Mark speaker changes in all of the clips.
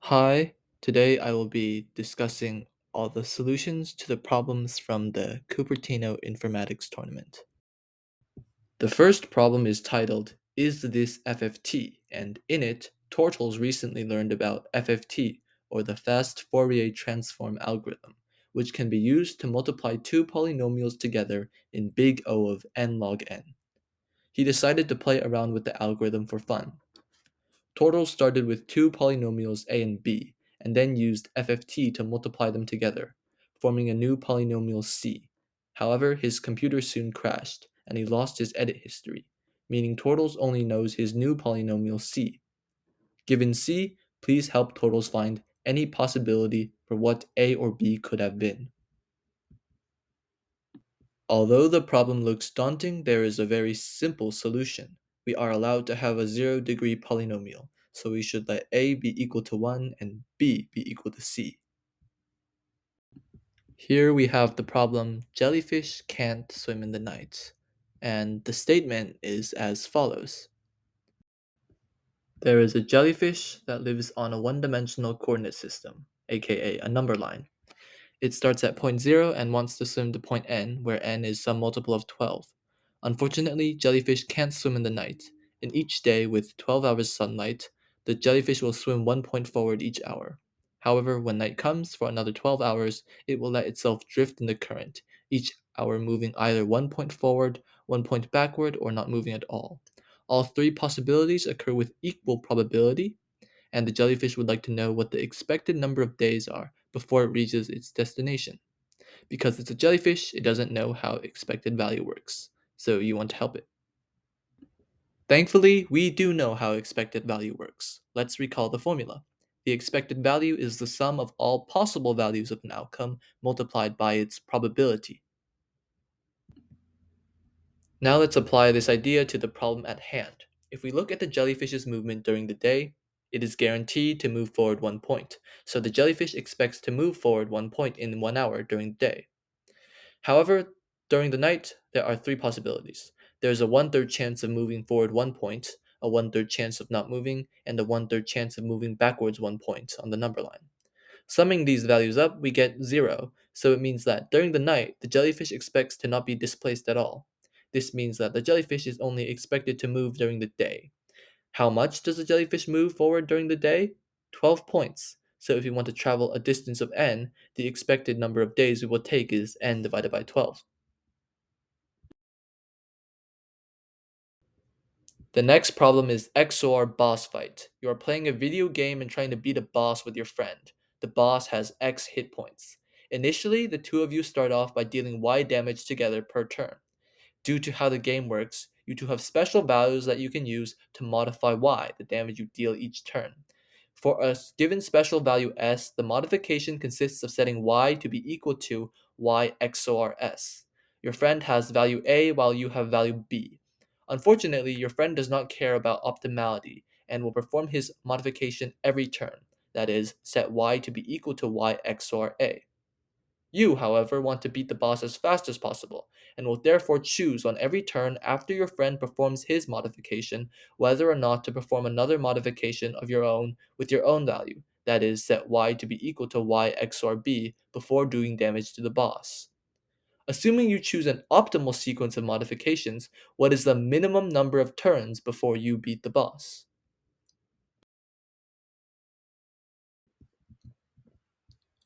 Speaker 1: Hi, today I will be discussing all the solutions to the problems from the Cupertino Informatics tournament. The first problem is titled, Is this FFT? And in it, Tortles recently learned about FFT, or the fast Fourier transform algorithm, which can be used to multiply two polynomials together in big O of n log n. He decided to play around with the algorithm for fun. Tortles started with two polynomials a and b, and then used FFT to multiply them together, forming a new polynomial c. However, his computer soon crashed, and he lost his edit history, meaning Tortles only knows his new polynomial c. Given c, please help Tortles find any possibility for what a or b could have been. Although the problem looks daunting, there is a very simple solution. We are allowed to have a zero-degree polynomial, so we should let a be equal to 1 and b be equal to c. Here we have the problem, jellyfish can't swim in the night. And the statement is as follows. There is a jellyfish that lives on a one-dimensional coordinate system, aka a number line. It starts at point 0 and wants to swim to point n, where n is some multiple of 12. Unfortunately, jellyfish can't swim in the night. In each day with 12 hours sunlight, the jellyfish will swim 1 point forward each hour. However, when night comes for another 12 hours, it will let itself drift in the current, each hour moving either 1 point forward, 1 point backward, or not moving at all. All three possibilities occur with equal probability, and the jellyfish would like to know what the expected number of days are before it reaches its destination. Because it's a jellyfish, it doesn't know how expected value works, so you want to help it. Thankfully, we do know how expected value works. Let's recall the formula. The expected value is the sum of all possible values of an outcome multiplied by its probability. Now let's apply this idea to the problem at hand. If we look at the jellyfish's movement during the day, it is guaranteed to move forward 1 point, so the jellyfish expects to move forward 1 point in 1 hour during the day. However, during the night, there are three possibilities. There is a one-third chance of moving forward 1 point, a one-third chance of not moving, and a one-third chance of moving backwards 1 point on the number line. Summing these values up, we get 0, so it means that during the night, the jellyfish expects to not be displaced at all. This means that the jellyfish is only expected to move during the day. How much does the jellyfish move forward during the day? 12 points. So if we want to travel a distance of n, the expected number of days we will take is n divided by 12. The next problem is XOR boss fight. You are playing a video game and trying to beat a boss with your friend. The boss has X hit points. Initially, the two of you start off by dealing Y damage together per turn. Due to how the game works, you two have special values that you can use to modify Y, the damage you deal each turn. For a given special value S, the modification consists of setting Y to be equal to Y XOR S. Your friend has value A while you have value B. Unfortunately, your friend does not care about optimality and will perform his modification every turn, that is, set Y to be equal to Y XOR A. You, however, want to beat the boss as fast as possible, and will therefore choose on every turn after your friend performs his modification whether or not to perform another modification of your own with your own value, that is, set Y to be equal to Y XOR B before doing damage to the boss. Assuming you choose an optimal sequence of modifications, what is the minimum number of turns before you beat the boss?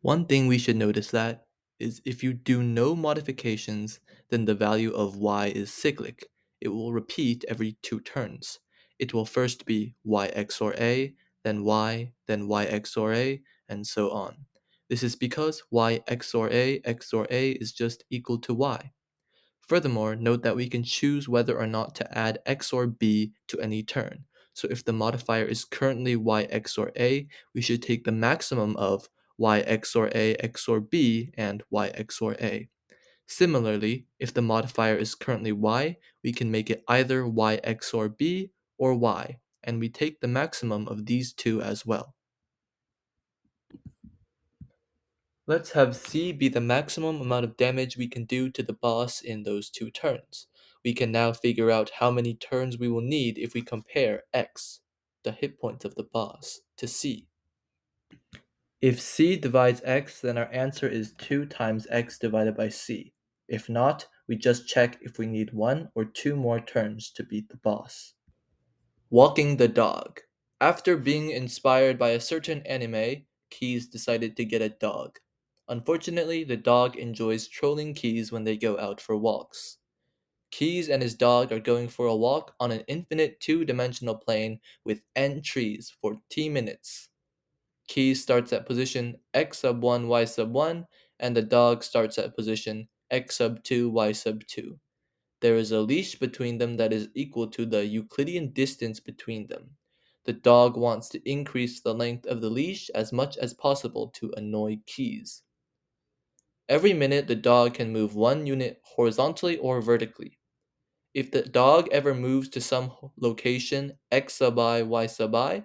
Speaker 1: One thing we should notice that is if you do no modifications, then the value of y is cyclic. It will repeat every 2 turns. It will first be y XOR a, then y XOR a, and so on. This is because y XOR a is just equal to y. Furthermore, note that we can choose whether or not to add x or b to any turn. So if the modifier is currently y XOR a, we should take the maximum of y XOR a XOR b and y XOR a. Similarly, if the modifier is currently y, we can make it either y XOR b or y, and we take the maximum of these two as well. Let's have C be the maximum amount of damage we can do to the boss in those 2 turns. We can now figure out how many turns we will need if we compare X, the hit points of the boss, to C. If c divides x, then our answer is 2 times x divided by c. If not, we just check if we need 1 or 2 more turns to beat the boss. Walking the dog. After being inspired by a certain anime, Keys decided to get a dog. Unfortunately, the dog enjoys trolling Keys when they go out for walks. Keys and his dog are going for a walk on an infinite two-dimensional plane with n trees for t minutes. Keys starts at position x sub 1, y sub 1, and the dog starts at position x sub 2, y sub 2. There is a leash between them that is equal to the Euclidean distance between them. The dog wants to increase the length of the leash as much as possible to annoy Keys. Every minute, the dog can move 1 unit horizontally or vertically. If the dog ever moves to some location x sub I, y sub I,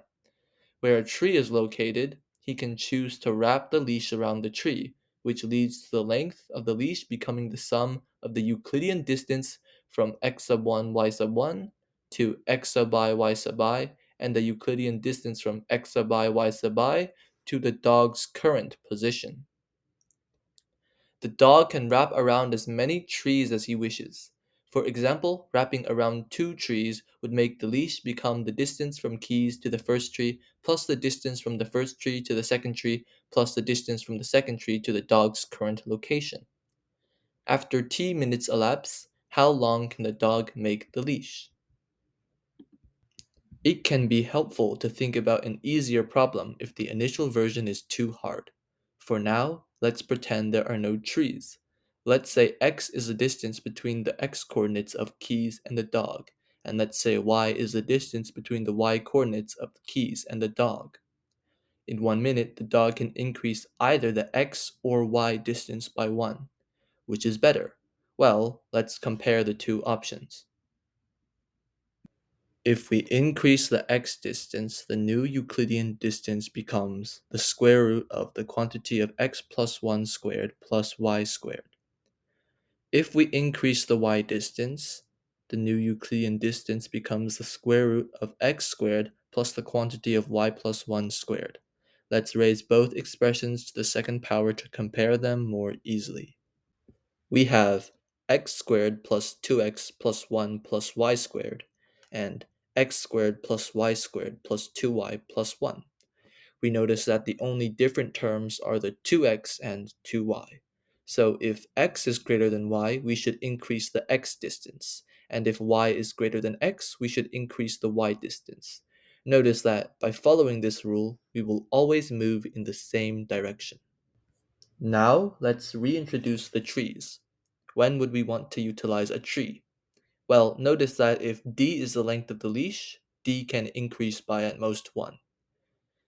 Speaker 1: where a tree is located, he can choose to wrap the leash around the tree, which leads to the length of the leash becoming the sum of the Euclidean distance from x sub 1, y sub 1 to x sub I, y sub I, and the Euclidean distance from x sub I, y sub I to the dog's current position. The dog can wrap around as many trees as he wishes. For example, wrapping around 2 trees would make the leash become the distance from Keys to the first tree, plus the distance from the first tree to the second tree, plus the distance from the second tree to the dog's current location. After t minutes elapse, how long can the dog make the leash? It can be helpful to think about an easier problem if the initial version is too hard. For now, let's pretend there are no trees. Let's say x is the distance between the x-coordinates of Keys and the dog, and let's say y is the distance between the y-coordinates of Keys and the dog. In 1 minute, the dog can increase either the x or y distance by 1. Which is better? Well, let's compare the two options. If we increase the x distance, the new Euclidean distance becomes the square root of the quantity of x plus 1 squared plus y squared. If we increase the y distance, the new Euclidean distance becomes the square root of x squared plus the quantity of y plus 1 squared. Let's raise both expressions to the second power to compare them more easily. We have x squared plus 2x plus 1 plus y squared, and x squared plus y squared plus 2y plus 1. We notice that the only different terms are the 2x and 2y. So if x is greater than y, we should increase the x distance, and if y is greater than x, we should increase the y distance. Notice that by following this rule, we will always move in the same direction. Now, let's reintroduce the trees. When would we want to utilize a tree? Well, notice that if d is the length of the leash, d can increase by at most 1.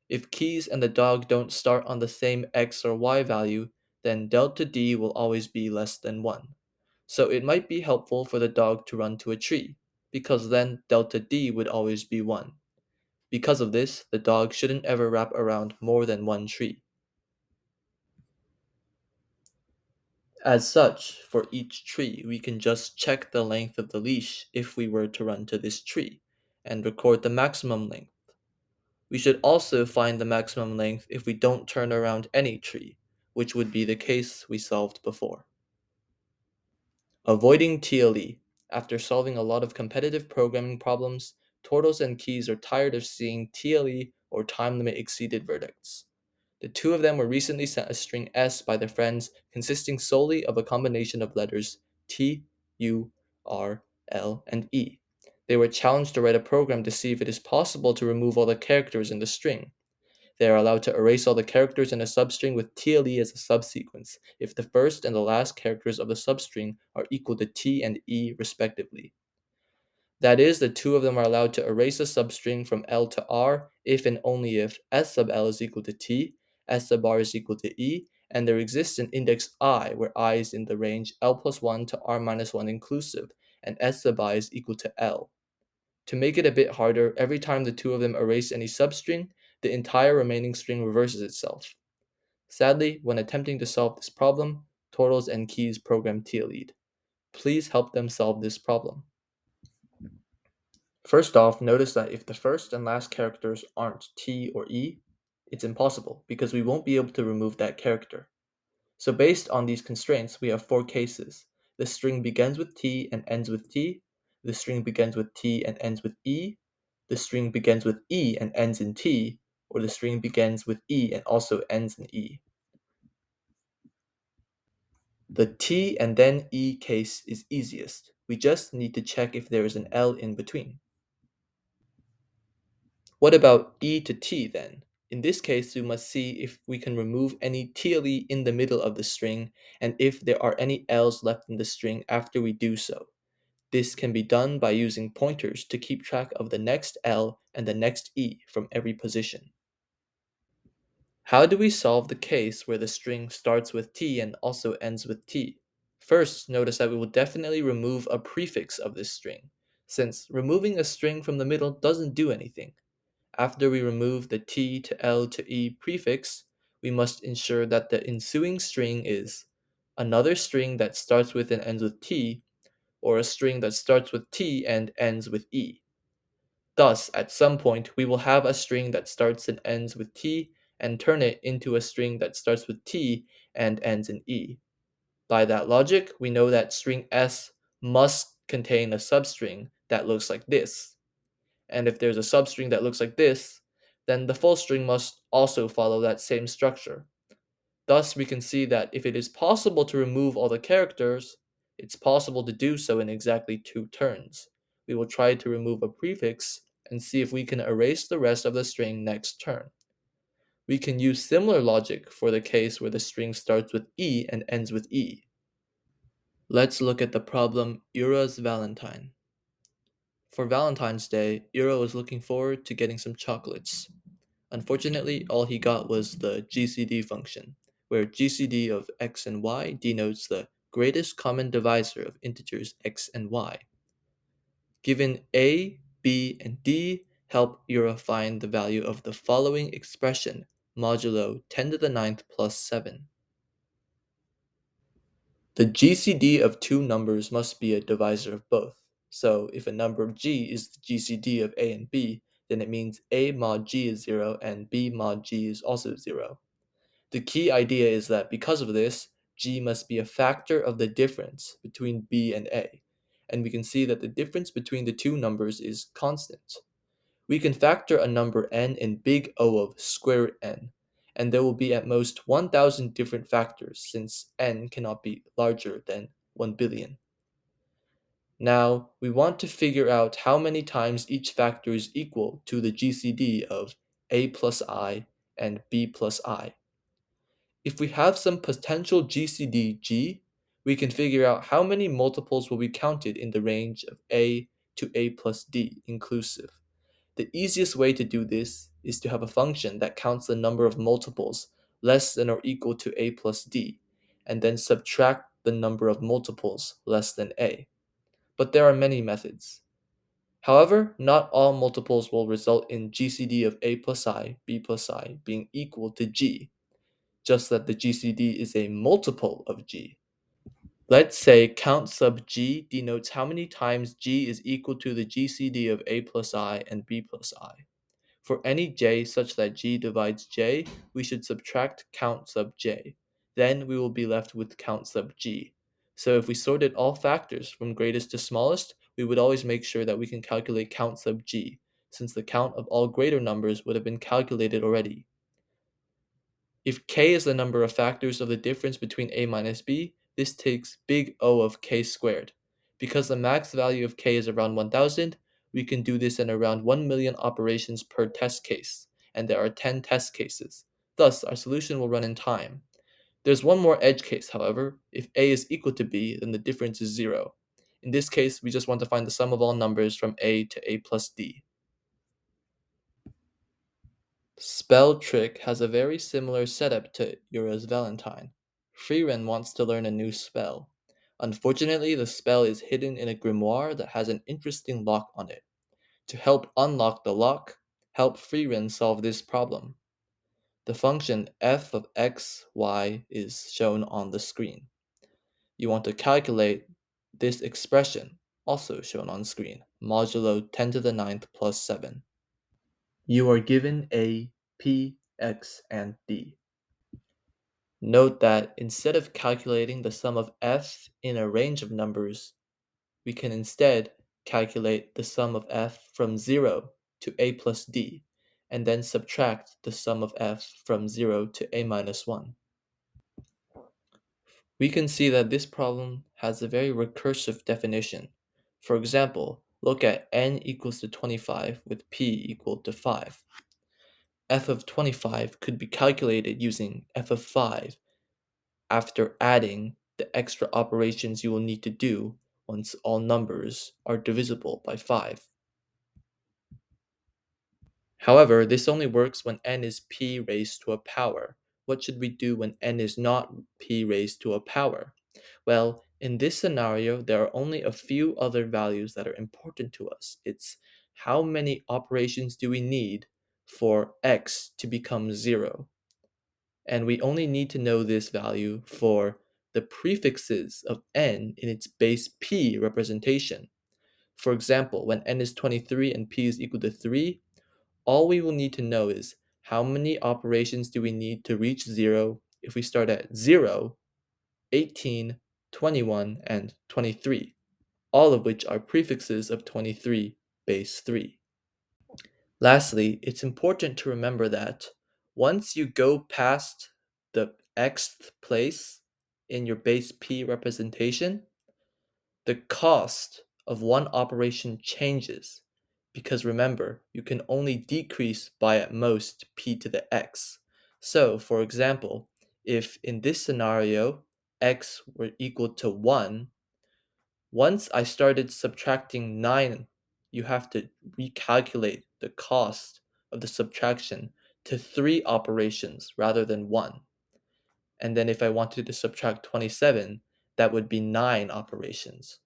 Speaker 1: If Keys and the dog don't start on the same x or y value, then delta d will always be less than 1. So it might be helpful for the dog to run to a tree, because then delta d would always be 1. Because of this, the dog shouldn't ever wrap around more than 1 tree. As such, for each tree, we can just check the length of the leash if we were to run to this tree, and record the maximum length. We should also find the maximum length if we don't turn around any tree, which would be the case we solved before. Avoiding TLE. After solving a lot of competitive programming problems, Tortles and Keys are tired of seeing TLE or time limit exceeded verdicts. The two of them were recently sent a string S by their friends consisting solely of a combination of letters T, U, R, L, and E. They were challenged to write a program to see if it is possible to remove all the characters in the string. They are allowed to erase all the characters in a substring with TLE as a subsequence if the first and the last characters of the substring are equal to T and E respectively. That is, the two of them are allowed to erase a substring from L to R if and only if S sub L is equal to T, S sub R is equal to E, and there exists an index I where I is in the range L plus 1 to R minus 1 inclusive, and S sub I is equal to L. To make it a bit harder, every time the two of them erase any substring, the entire remaining string reverses itself. Sadly, when attempting to solve this problem, Tortles and Keys program TLE'd. Please help them solve this problem. First off, notice that if the first and last characters aren't T or E, It's impossible because we won't be able to remove that character. So based on these constraints, we have four cases. The string begins with T and ends with T. The string begins with T and ends with E. The string begins with E and ends in T, or the string begins with E and also ends in E. The T and then E case is easiest. We just need to check if there is an L in between. What about E to T then? In this case, we must see if we can remove any TLE in the middle of the string and if there are any L's left in the string after we do so. This can be done by using pointers to keep track of the next L and the next E from every position. How do we solve the case where the string starts with T and also ends with T? First, notice that we will definitely remove a prefix of this string, since removing a string from the middle doesn't do anything. After we remove the T to L to E prefix, we must ensure that the ensuing string is another string that starts with and ends with T, or a string that starts with T and ends with E. Thus, at some point, we will have a string that starts and ends with T and turn it into a string that starts with T and ends in E. By that logic, we know that string S must contain a substring that looks like this. And if there's a substring that looks like this, then the full string must also follow that same structure. Thus, we can see that if it is possible to remove all the characters, it's possible to do so in exactly two turns. We will try to remove a prefix and see if we can erase the rest of the string next turn. We can use similar logic for the case where the string starts with E and ends with E. Let's look at the problem Ira's Valentine. For Valentine's Day, Ira was looking forward to getting some chocolates. Unfortunately, all he got was the GCD function, where GCD of x and y denotes the greatest common divisor of integers x and y. Given a, b, and d, help Ira find the value of the following expression, modulo 10 to the ninth plus 7. The GCD of two numbers must be a divisor of both. So if a number of g is the GCD of a and b, then it means a mod g is 0 and b mod g is also 0. The key idea is that because of this, g must be a factor of the difference between b and a, and we can see that the difference between the two numbers is constant. We can factor a number n in big O of square root n, and there will be at most 1,000 different factors since n cannot be larger than 1 billion. Now, we want to figure out how many times each factor is equal to the GCD of a plus I and b plus I. If we have some potential GCD G, we can figure out how many multiples will be counted in the range of a to a plus d inclusive. The easiest way to do this is to have a function that counts the number of multiples less than or equal to a plus d, and then subtract the number of multiples less than a. But there are many methods. However, not all multiples will result in GCD of a plus I, b plus I being equal to g, just that the GCD is a multiple of g. Let's say count sub g denotes how many times g is equal to the GCD of a plus I and b plus I. For any j such that g divides j, we should subtract count sub j. Then we will be left with count sub g. So if we sorted all factors from greatest to smallest, we would always make sure that we can calculate count sub g, since the count of all greater numbers would have been calculated already. If k is the number of factors of the difference between a minus b, this takes big O of k squared. Because the max value of k is around 1000, we can do this in around 1 million operations per test case, and there are 10 test cases. Thus, our solution will run in time. There's one more edge case, however. If a is equal to b, then the difference is 0. In this case, we just want to find the sum of all numbers from a to a plus d. Spell Trick has a very similar setup to Ira's Valentine. Freeran wants to learn a new spell. Unfortunately, the spell is hidden in a grimoire that has an interesting lock on it. To help unlock the lock, help Freeran solve this problem. The function f of x, y is shown on the screen. You want to calculate this expression, also shown on screen, modulo 10 to the ninth plus 7. You are given a, p, x, and d. Note that instead of calculating the sum of f in a range of numbers, we can instead calculate the sum of f from 0 to a plus d, and then subtract the sum of f from 0 to a minus 1. We can see that this problem has a very recursive definition. For example, look at n equals to 25 with p equal to 5. F of 25 could be calculated using f of 5 after adding the extra operations you will need to do once all numbers are divisible by 5. However, this only works when n is p raised to a power. What should we do when n is not p raised to a power? Well, in this scenario, there are only a few other values that are important to us. It's how many operations do we need for x to become 0? And we only need to know this value for the prefixes of n in its base p representation. For example, when n is 23 and p is equal to 3, all we will need to know is how many operations do we need to reach 0 if we start at 0, 18, 21, and 23, all of which are prefixes of 23 base 3. Lastly, it's important to remember that once you go past the xth place in your base p representation, the cost of one operation changes, because remember, you can only decrease by at most p to the x. So, for example, if in this scenario x were equal to 1, once I started subtracting 9, you have to recalculate the cost of the subtraction to 3 operations rather than 1. And then if I wanted to subtract 27, that would be 9 operations.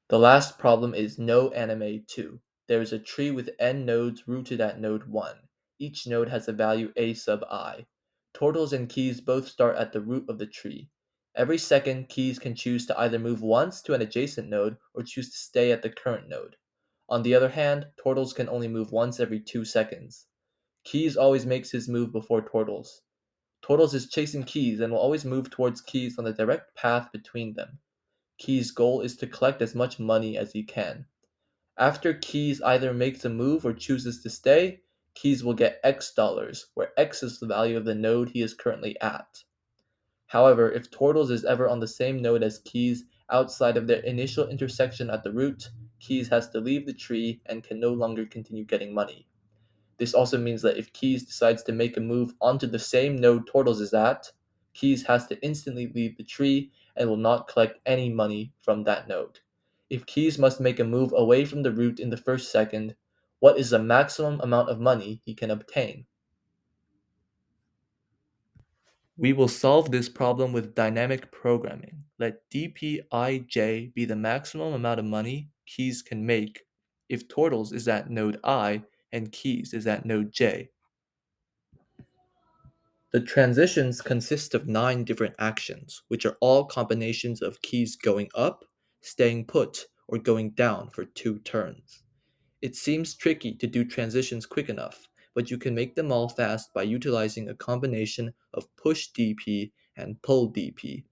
Speaker 1: The last problem is no anime 2. There is a tree with n nodes rooted at node 1. Each node has a value a sub I. Tortles and keys both start at the root of the tree. Every second, keys can choose to either move once to an adjacent node or choose to stay at the current node. On the other hand, Tortles can only move once every 2 seconds. Keys always makes his move before Tortles. Tortles is chasing Keys and will always move towards Keys on the direct path between them. Key's goal is to collect as much money as he can. After Keys either makes a move or chooses to stay, Keys will get X dollars, where X is the value of the node he is currently at. However, if Tortles is ever on the same node as Keys outside of their initial intersection at the root, Keys has to leave the tree and can no longer continue getting money. This also means that if Keys decides to make a move onto the same node Tortles is at, Keys has to instantly leave the tree and will not collect any money from that node. If Keys must make a move away from the root in the first second, what is the maximum amount of money he can obtain? We will solve this problem with dynamic programming. Let dpij be the maximum amount of money Keys can make if Tortles is at node I and Keys is at node j. The transitions consist of 9 different actions, which are all combinations of keys going up, staying put, or going down for 2 turns. It seems tricky to do transitions quick enough, but you can make them all fast by utilizing a combination of push DP and pull DP.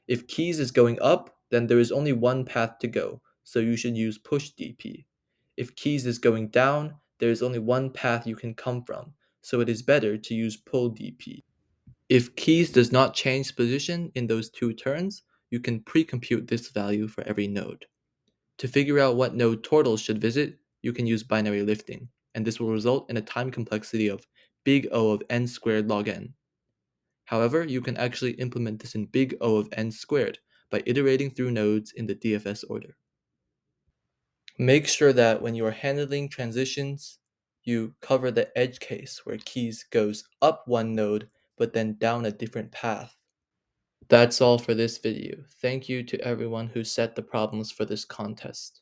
Speaker 1: If keys is going up, then there is only one path to go, so you should use push DP. If keys is going down, there is only one path you can come from, so it is better to use pull DP. If keys does not change position in those 2 turns, you can pre-compute this value for every node. To figure out what node Tortles should visit, you can use binary lifting, and this will result in a time complexity of big O of n squared log n. However, you can actually implement this in big O of n squared by iterating through nodes in the DFS order. Make sure that when you are handling transitions, you cover the edge case where keys goes up one node but then down a different path. That's all for this video. Thank you to everyone who set the problems for this contest.